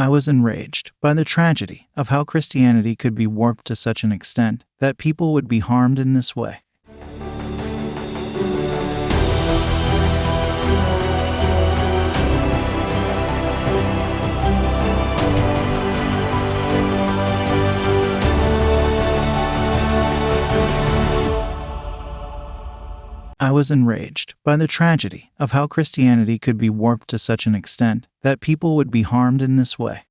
I was enraged by the tragedy of how Christianity could be warped to such an extent that people would be harmed in this way. I was enraged by the tragedy of how Christianity could be warped to such an extent that people would be harmed in this way.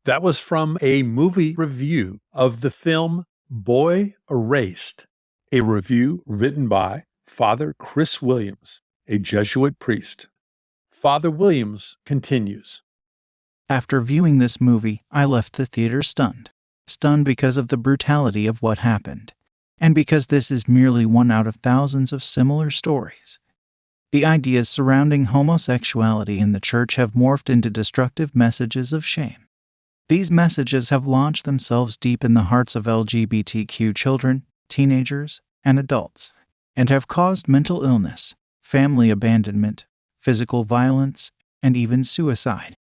That was from a movie review of the film Boy Erased, a review written by Father Chris Williams, a Jesuit priest. Father Williams continues. After viewing this movie, I left the theater stunned. Stunned because of the brutality of what happened. And because this is merely one out of thousands of similar stories. The ideas surrounding homosexuality in the church have morphed into destructive messages of shame. These messages have launched themselves deep in the hearts of LGBTQ children, teenagers, and adults, and have caused mental illness, family abandonment, physical violence, and even suicide.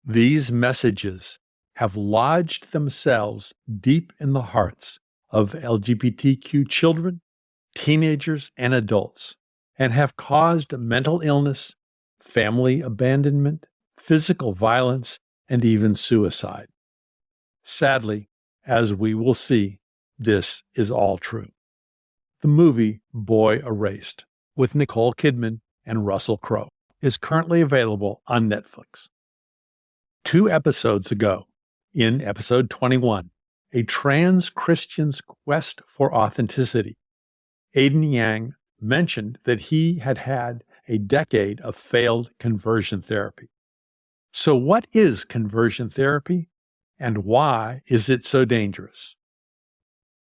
These messages have lodged themselves deep in the hearts of LGBTQ children, teenagers, and adults, and have caused mental illness, family abandonment, physical violence, and even suicide. Sadly, as we will see, this is all true. The movie Boy Erased, with Nicole Kidman and Russell Crowe, is currently available on Netflix. 2 episodes ago, in episode 21, A Trans Christian's Quest for Authenticity, Aiden Yang mentioned that he had had a decade of failed conversion therapy. So what is conversion therapy, and why is it so dangerous?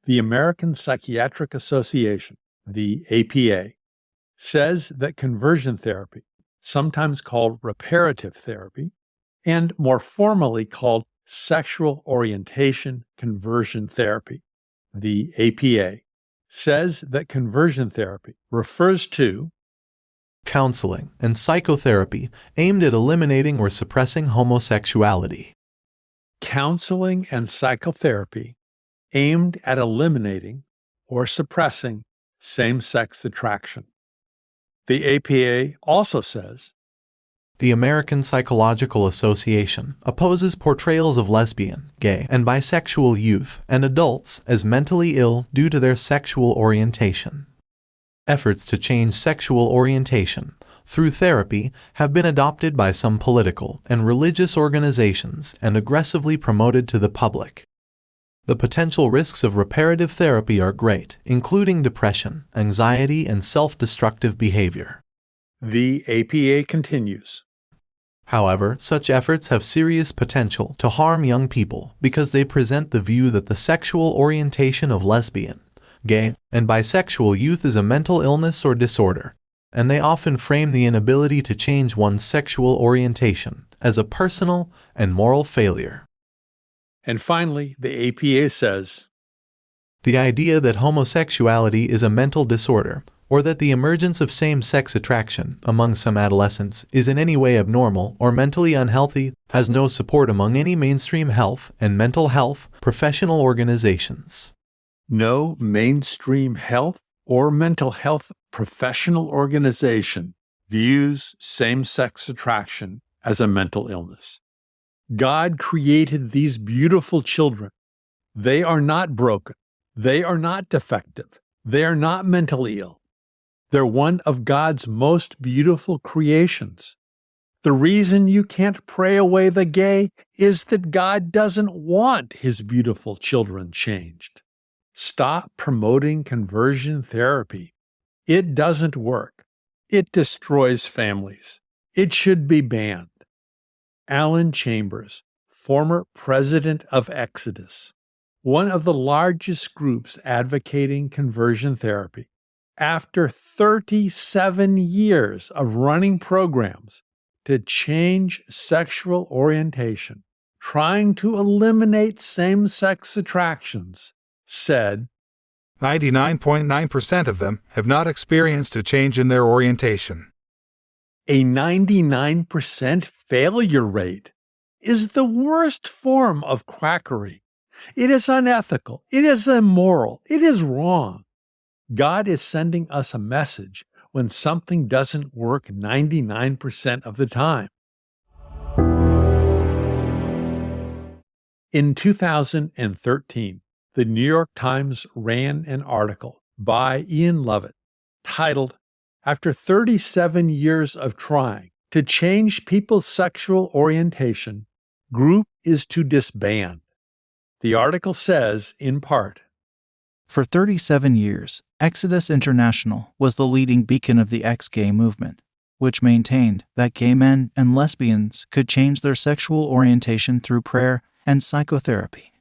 The American Psychiatric Association, the APA, says that conversion therapy, sometimes called reparative therapy, and more formally called sexual orientation conversion therapy, the APA, says that conversion therapy refers to counseling and psychotherapy aimed at eliminating or suppressing homosexuality. Counseling and psychotherapy aimed at eliminating or suppressing same-sex attraction. The APA also says the American Psychological Association opposes portrayals of lesbian, gay, and bisexual youth and adults as mentally ill due to their sexual orientation. Efforts to change sexual orientation through therapy have been adopted by some political and religious organizations and aggressively promoted to the public. The potential risks of reparative therapy are great, including depression, anxiety, and self-destructive behavior. The APA continues. However, such efforts have serious potential to harm young people because they present the view that the sexual orientation of lesbian, gay, and bisexual youth is a mental illness or disorder, and they often frame the inability to change one's sexual orientation as a personal and moral failure. And finally, the APA says, the idea that homosexuality is a mental disorder or that the emergence of same-sex attraction among some adolescents is in any way abnormal or mentally unhealthy has no support among any mainstream health and mental health professional organizations. No mainstream health or mental health professional organization views same-sex attraction as a mental illness. God created these beautiful children. They are not broken. They are not defective. They are not mentally ill. They're one of God's most beautiful creations. The reason you can't pray away the gay is that God doesn't want his beautiful children changed. Stop promoting conversion therapy. It doesn't work. It destroys families. It should be banned. Alan Chambers, former president of Exodus, one of the largest groups advocating conversion therapy, after 37 years of running programs to change sexual orientation, trying to eliminate same-sex attractions, said, 99.9% of them have not experienced a change in their orientation. A 99% failure rate. is the worst form of quackery. It is unethical. It is immoral. It is wrong. God is sending us a message when something doesn't work 99% of the time. In 2013, the New York Times ran an article by Ian Lovett titled, "After 37 years of trying to change people's sexual orientation, group is to disband." The article says, in part, For 37 years, Exodus International was the leading beacon of the ex-gay movement, which maintained that gay men and lesbians could change their sexual orientation through prayer and psychotherapy.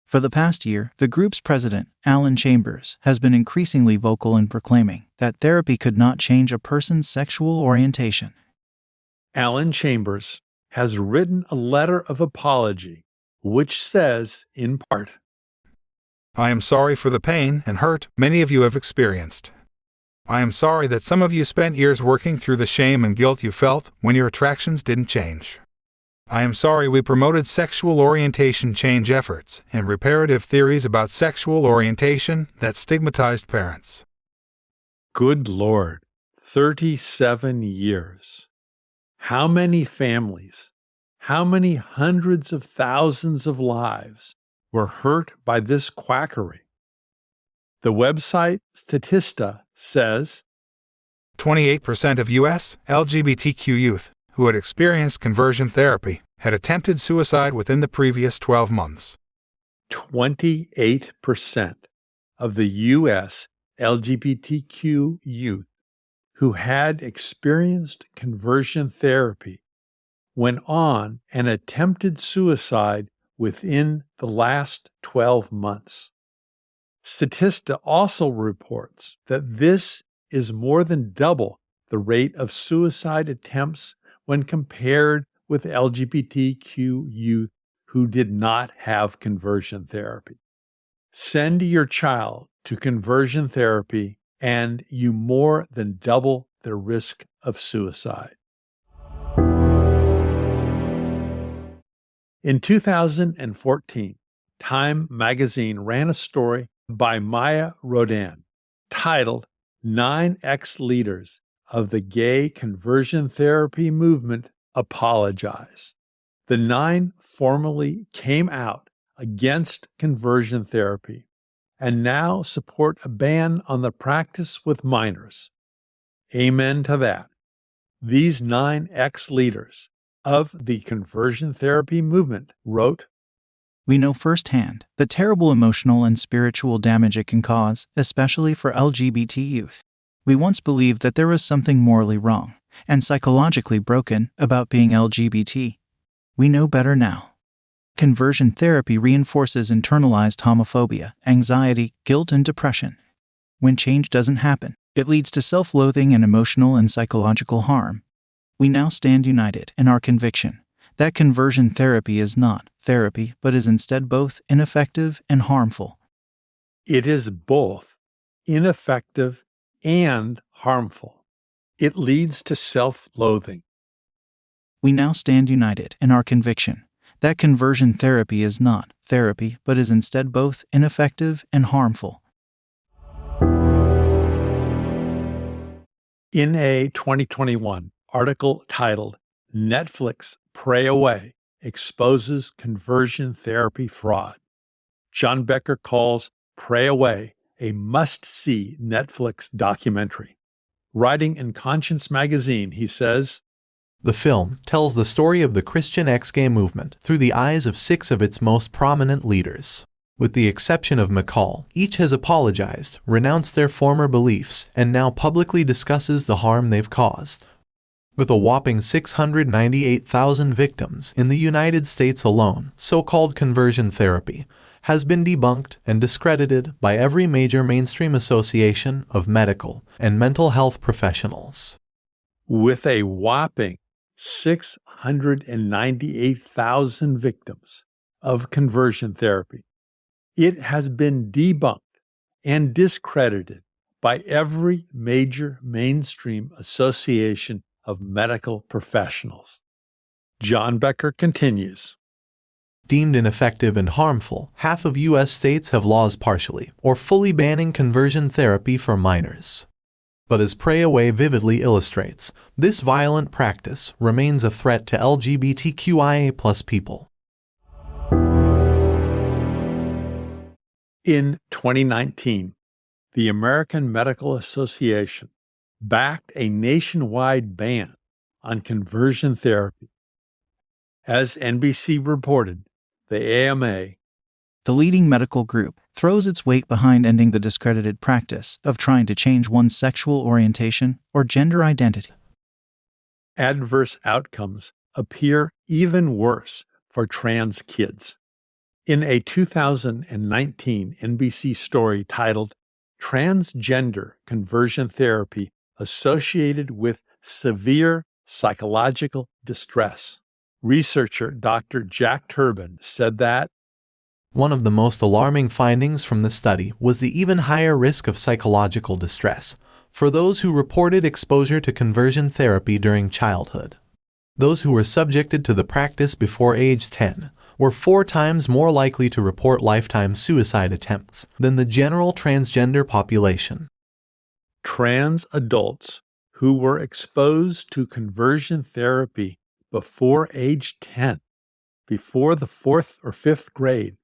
For the past year, the group's president, Alan Chambers, has been increasingly vocal in proclaiming that therapy could not change a person's sexual orientation. Alan Chambers has written a letter of apology, which says, in part, I am sorry for the pain and hurt many of you have experienced. I am sorry that some of you spent years working through the shame and guilt you felt when your attractions didn't change. I am sorry we promoted sexual orientation change efforts and reparative theories about sexual orientation that stigmatized parents. Good Lord, 37 years. How many families, how many hundreds of thousands of lives were hurt by this quackery? The website Statista says 28% of U.S. LGBTQ youth who had experienced conversion therapy had attempted suicide within the previous 12 months. 28% of the U.S. LGBTQ youth who had experienced conversion therapy went on and attempted suicide within the last 12 months. Statista also reports that this is more than double the rate of suicide attempts when compared with LGBTQ youth who did not have conversion therapy. Send your child to conversion therapy and you more than double the risk of suicide. In 2014, Time magazine ran a story by Maya Rodin titled 9 Ex-Leaders of the Gay Conversion Therapy Movement Apologize. The 9 formally came out against conversion therapy and now support a ban on the practice with minors. Amen to that. These 9 ex-leaders of the conversion therapy movement wrote, We know firsthand the terrible emotional and spiritual damage it can cause, especially for LGBT youth. We once believed that there was something morally wrong and psychologically broken about being LGBT. We know better now. Conversion therapy reinforces internalized homophobia, anxiety, guilt, and depression. When change doesn't happen, it leads to self-loathing and emotional and psychological harm. We now stand united in our conviction that conversion therapy is not therapy, but is instead both ineffective and harmful. It is both ineffective and harmful. It leads to self-loathing. We now stand united in our conviction that conversion therapy is not therapy, but is instead both ineffective and harmful. In a 2021 article titled Netflix Pray Away Exposes Conversion Therapy Fraud, John Becker calls Pray Away a must-see Netflix documentary. Writing in Conscience magazine, he says, The film tells the story of the Christian ex-gay movement through the eyes of 6 of its most prominent leaders. With the exception of McCall, each has apologized, renounced their former beliefs, and now publicly discusses the harm they've caused. With a whopping 698,000 victims in the United States alone, so-called conversion therapy has been debunked and discredited by every major mainstream association of medical and mental health professionals. With a whopping 698,000 victims of conversion therapy, it has been debunked and discredited by every major mainstream association of medical professionals. John Becker continues. Deemed ineffective and harmful, half of U.S. states have laws partially or fully banning conversion therapy for minors. But as Pray Away vividly illustrates, this violent practice remains a threat to LGBTQIA+ people. In 2019, the American Medical Association backed a nationwide ban on conversion therapy. As NBC reported, the AMA, the leading medical group, throws its weight behind ending the discredited practice of trying to change one's sexual orientation or gender identity. Adverse outcomes appear even worse for trans kids. In a 2019 NBC story titled Transgender Conversion Therapy Associated with Severe Psychological Distress, researcher Dr. Jack Turbin said that one of the most alarming findings from the study was the even higher risk of psychological distress for those who reported exposure to conversion therapy during childhood. Those who were subjected to the practice before age 10 were 4 times more likely to report lifetime suicide attempts than the general transgender population. Trans adults who were exposed to conversion therapy before age 10, before the 4th or 5th grade,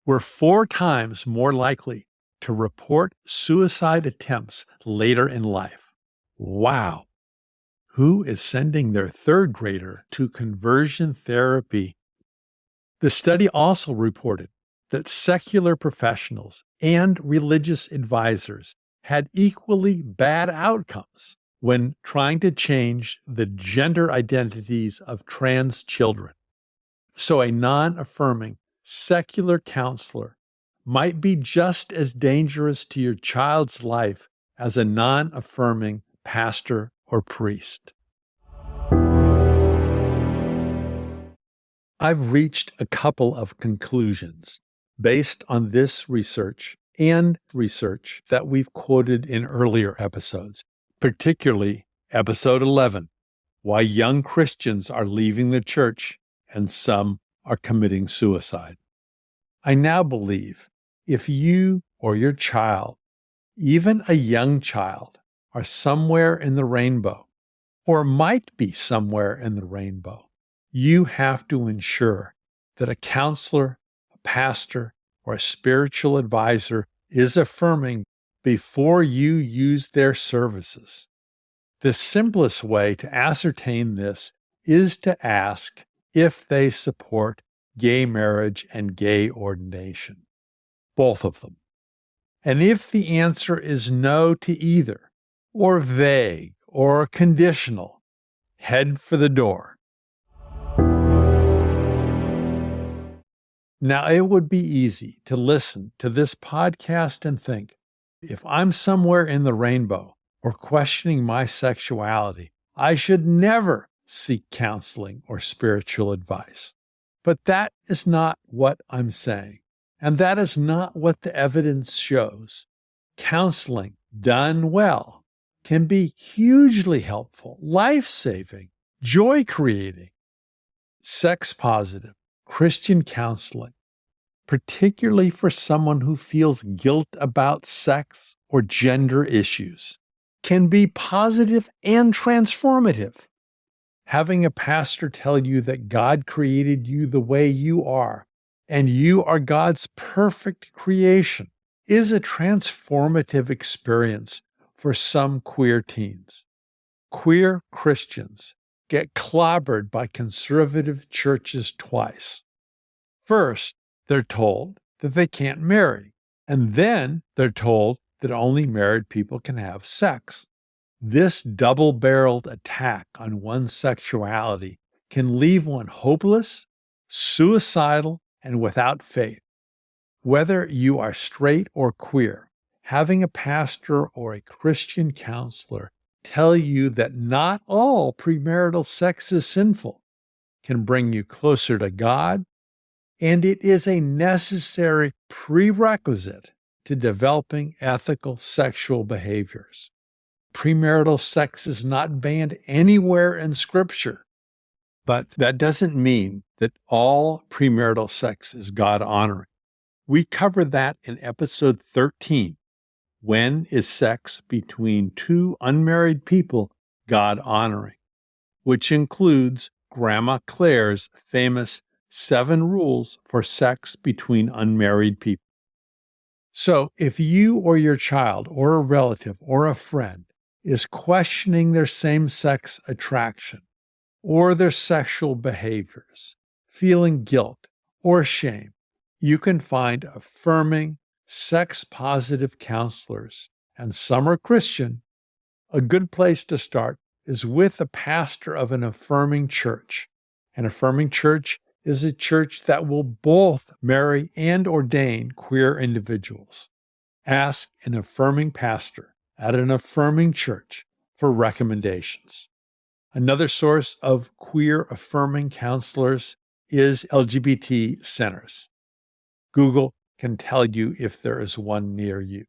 were 4 times more likely to report suicide attempts later in life. Wow! Who is sending their 3rd grader to conversion therapy? The study also reported that secular professionals and religious advisors had equally bad outcomes when trying to change the gender identities of trans children. So a non-affirming secular counselor might be just as dangerous to your child's life as a non-affirming pastor or priest. I've reached a couple of conclusions based on this research and research that we've quoted in earlier episodes, particularly episode 11, Why Young Christians Are Leaving the Church and Some Are Committing Suicide. I now believe if you or your child, even a young child, are somewhere in the rainbow, or might be somewhere in the rainbow, you have to ensure that a counselor, a pastor, or a spiritual advisor is affirming before you use their services. The simplest way to ascertain this is to ask if they support gay marriage and gay ordination, both of them. And if the answer is no to either, or vague, or conditional, head for the door. Now, it would be easy to listen to this podcast and think, if I'm somewhere in the rainbow or questioning my sexuality, I should never seek counseling or spiritual advice. But that is not what I'm saying, and that is not what the evidence shows. Counseling, done well, can be hugely helpful, life-saving, joy-creating. Sex-positive Christian counseling, particularly for someone who feels guilt about sex or gender issues, can be positive and transformative. Having a pastor tell you that God created you the way you are, and you are God's perfect creation, is a transformative experience for some queer teens. Queer Christians get clobbered by conservative churches twice. First, they're told that they can't marry, and then they're told that only married people can have sex. This double-barreled attack on one's sexuality can leave one hopeless, suicidal, and without faith. Whether you are straight or queer, having a pastor or a Christian counselor tell you that not all premarital sex is sinful can bring you closer to God, and it is a necessary prerequisite to developing ethical sexual behaviors. Premarital sex is not banned anywhere in Scripture. But that doesn't mean that all premarital sex is God-honoring. We covered that in episode 13. When is sex between two unmarried people God-honoring? Which includes Grandma Claire's famous 7 rules for sex between unmarried people. So if you or your child or a relative or a friend is questioning their same-sex attraction or their sexual behaviors, feeling guilt or shame, you can find affirming, sex-positive counselors, and some are Christian. A good place to start is with a pastor of an affirming church. An affirming church is a church that will both marry and ordain queer individuals. Ask an affirming pastor at an affirming church for recommendations. Another source of queer affirming counselors is LGBT centers. Google can tell you if there is one near you.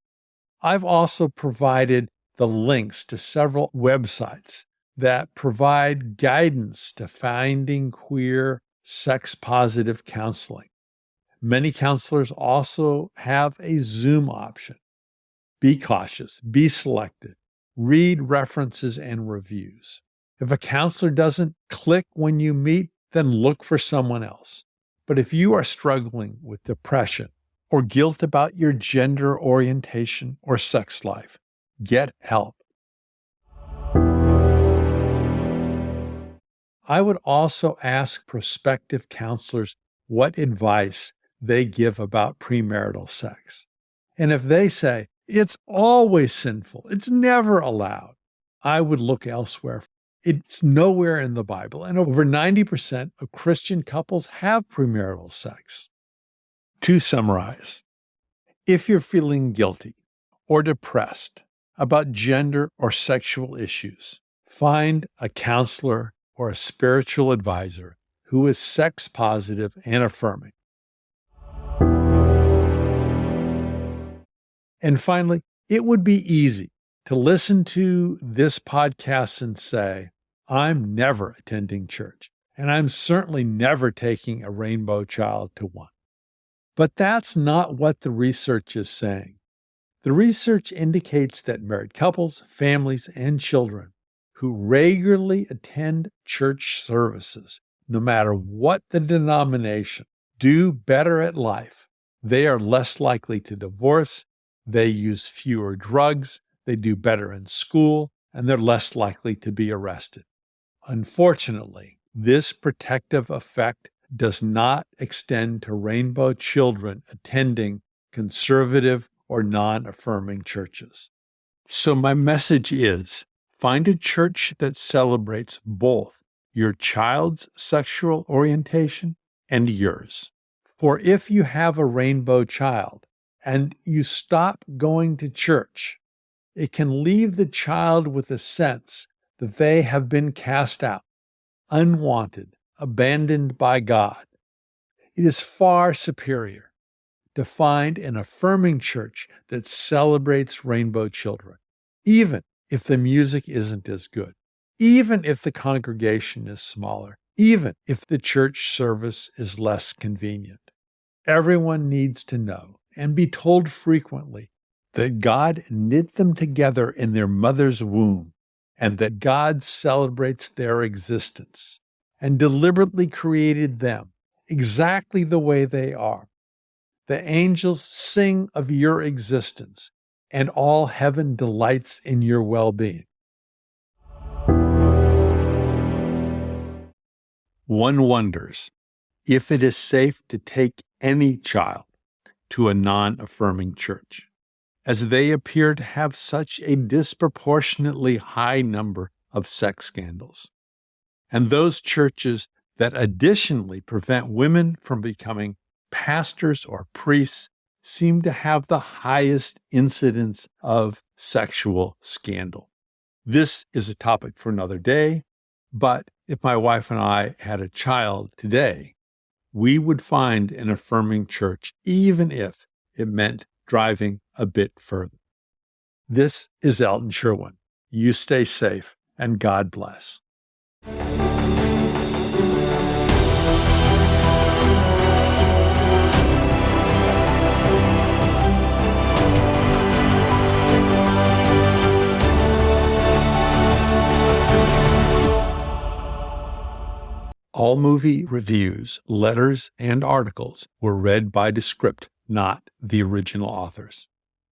I've also provided the links to several websites that provide guidance to finding queer, sex-positive counseling. Many counselors also have a Zoom option. Be cautious, be selective, read references and reviews. If a counselor doesn't click when you meet, then look for someone else. But if you are struggling with depression or guilt about your gender orientation or sex life, get help. I would also ask prospective counselors what advice they give about premarital sex. And if they say, it's always sinful, it's never allowed, I would look elsewhere. It's nowhere in the Bible, and over 90% of Christian couples have premarital sex. To summarize, if you're feeling guilty or depressed about gender or sexual issues, find a counselor or a spiritual advisor who is sex positive and affirming. And finally, it would be easy to listen to this podcast and say, I'm never attending church, and I'm certainly never taking a rainbow child to one. But that's not what the research is saying. The research indicates that married couples, families, and children who regularly attend church services, no matter what the denomination, do better at life. They are less likely to divorce, they use fewer drugs, they do better in school, and they're less likely to be arrested. Unfortunately, this protective effect does not extend to rainbow children attending conservative or non-affirming churches. So my message is, find a church that celebrates both your child's sexual orientation and yours. For if you have a rainbow child and you stop going to church, it can leave the child with a sense that they have been cast out, unwanted, abandoned by God. It is far superior to find an affirming church that celebrates rainbow children, even if the music isn't as good, even if the congregation is smaller, even if the church service is less convenient. Everyone needs to know and be told frequently that God knit them together in their mother's womb and that God celebrates their existence and deliberately created them exactly the way they are. The angels sing of your existence, and all heaven delights in your well-being. One wonders if it is safe to take any child to a non-affirming church, as they appear to have such a disproportionately high number of sex scandals. And those churches that additionally prevent women from becoming pastors or priests seem to have the highest incidence of sexual scandal. This is a topic for another day, but if my wife and I had a child today, we would find an affirming church, even if it meant driving a bit further. This is Elton Sherwin. You stay safe and God bless. All movie reviews, letters, and articles were read by Descript, not the original authors.